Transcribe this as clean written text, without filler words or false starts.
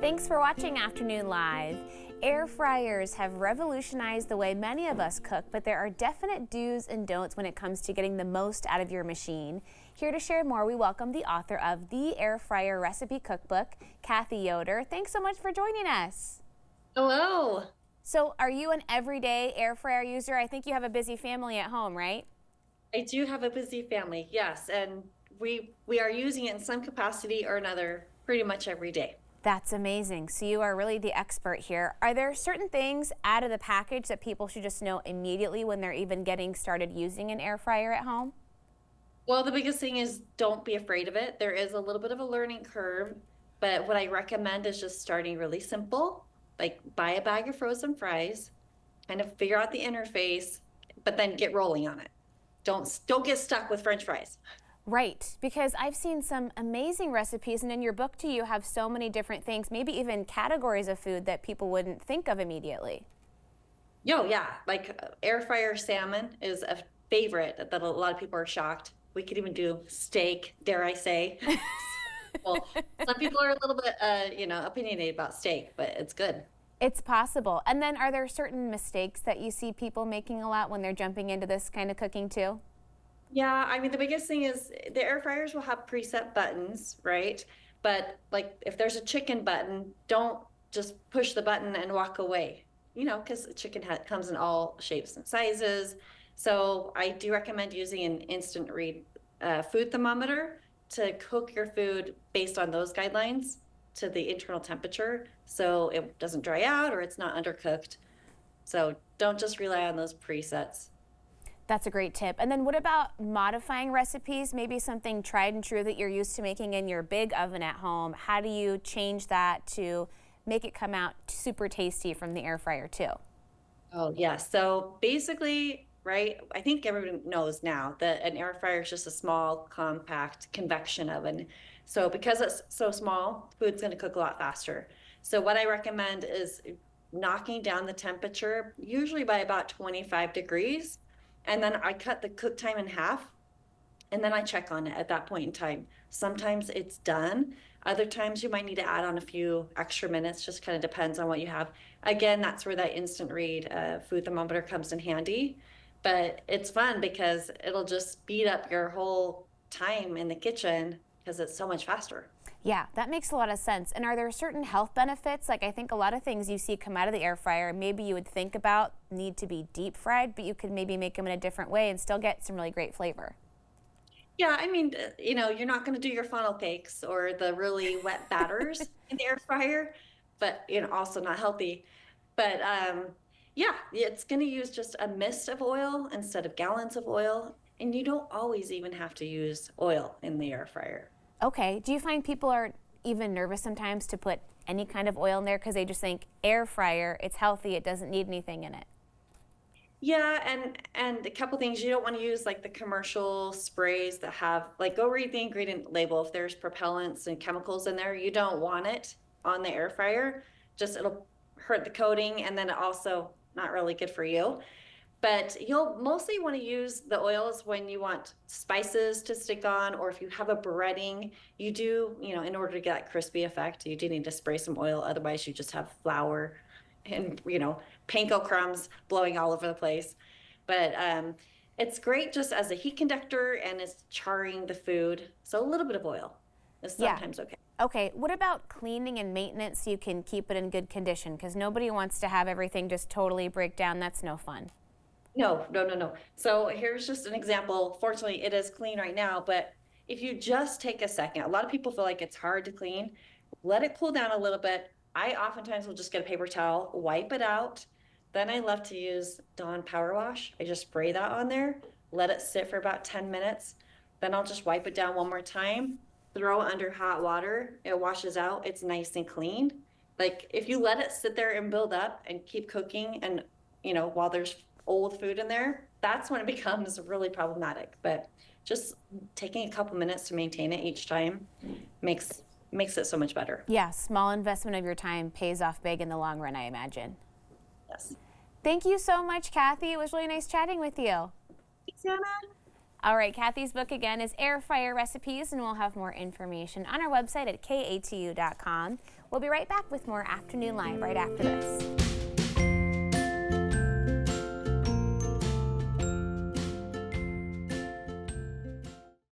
Thanks for watching Afternoon Live. Air fryers have revolutionized the way many of us cook, but there are definite do's and don'ts when it comes to getting the most out of your machine. Here to share more, we welcome the author of the Air Fryer Recipe Cookbook, Cathy Yoder. Thanks so much for joining us. Hello. So are you an everyday air fryer user? I think you have a busy family at home, right? I do have a busy family, yes, and we are using it in some capacity or another pretty much every day. That's amazing. So you are really the expert here. Are there certain things out of the package that people should just know immediately when they're even getting started using an air fryer at home? Well, the biggest thing is don't be afraid of it. There is a little bit of a learning curve, but what I recommend is just starting really simple, like buy a bag of frozen fries, kind of figure out the interface, but then get rolling on it. Don't get stuck with French fries. Right, because I've seen some amazing recipes, and in your book too, you have so many different things, maybe even categories of food that people wouldn't think of immediately. Yo, yeah, like air fryer salmon is a favorite that a lot of people are shocked. We could even do steak, dare I say. Well, some people are a little bit, opinionated about steak, but it's good. It's possible. And then are there certain mistakes that you see people making a lot when they're jumping into this kind of cooking too? Yeah, I mean, the biggest thing is the air fryers will have preset buttons, right? But like if there's a chicken button, don't just push the button and walk away, because chicken comes in all shapes and sizes. So I do recommend using an instant read food thermometer to cook your food based on those guidelines to the internal temperature so it doesn't dry out or it's not undercooked. So don't just rely on those presets. That's a great tip. And then what about modifying recipes? Maybe something tried and true that you're used to making in your big oven at home. How do you change that to make it come out super tasty from the air fryer too? Oh, yeah. So basically, right, I think everyone knows now that an air fryer is just a small, compact convection oven. So because it's so small, food's going to cook a lot faster. So what I recommend is knocking down the temperature, usually by about 25 degrees. And then I cut the cook time in half and then I check on it at that point in time. Sometimes it's done. Other times you might need to add on a few extra minutes, just kind of depends on what you have. Again, that's where that instant read food thermometer comes in handy. But it's fun because it'll just speed up your whole time in the kitchen because it's so much faster. Yeah, that makes a lot of sense. And are there certain health benefits? Like I think a lot of things you see come out of the air fryer, maybe you would think about need to be deep fried, but you could maybe make them in a different way and still get some really great flavor. Yeah, I mean, you're not going to do your funnel cakes or the really wet batters in the air fryer, but also not healthy. But yeah, it's going to use just a mist of oil instead of gallons of oil, and you don't always even have to use oil in the air fryer. Okay, do you find people are even nervous sometimes to put any kind of oil in there because they just think air fryer, it's healthy, it doesn't need anything in it? Yeah, and a couple things you don't want to use like the commercial sprays that have like go read the ingredient label. If there's propellants and chemicals in there, you don't want it on the air fryer. Just it'll hurt the coating and then also not really good for you. But you'll mostly want to use the oils when you want spices to stick on, or if you have a breading, you do, in order to get that crispy effect, you do need to spray some oil. Otherwise, you just have flour and, panko crumbs blowing all over the place. But it's great just as a heat conductor and it's charring the food. So a little bit of oil is Yeah. sometimes okay. Okay, what about cleaning and maintenance so you can keep it in good condition? Because nobody wants to have everything just totally break down. That's no fun. No, no, no, no. So here's just an example. Fortunately, it is clean right now, but if you just take a second, a lot of people feel like it's hard to clean. Let it cool down a little bit. I oftentimes will just get a paper towel, wipe it out. Then I love to use Dawn Power Wash. I just spray that on there, let it sit for about 10 minutes. Then I'll just wipe it down one more time, throw it under hot water. It washes out. It's nice and clean. Like if you let it sit there and build up and keep cooking and while there's old food in there, that's when it becomes really problematic. But just taking a couple minutes to maintain it each time makes it so much better. Yeah, small investment of your time pays off big in the long run, I imagine. Yes. Thank you so much, Cathy. It was really nice chatting with you. Thanks, Anna. All right, Cathy's book again is Air Fryer Recipes, and we'll have more information on our website at katu.com. We'll be right back with more Afternoon Live right after this.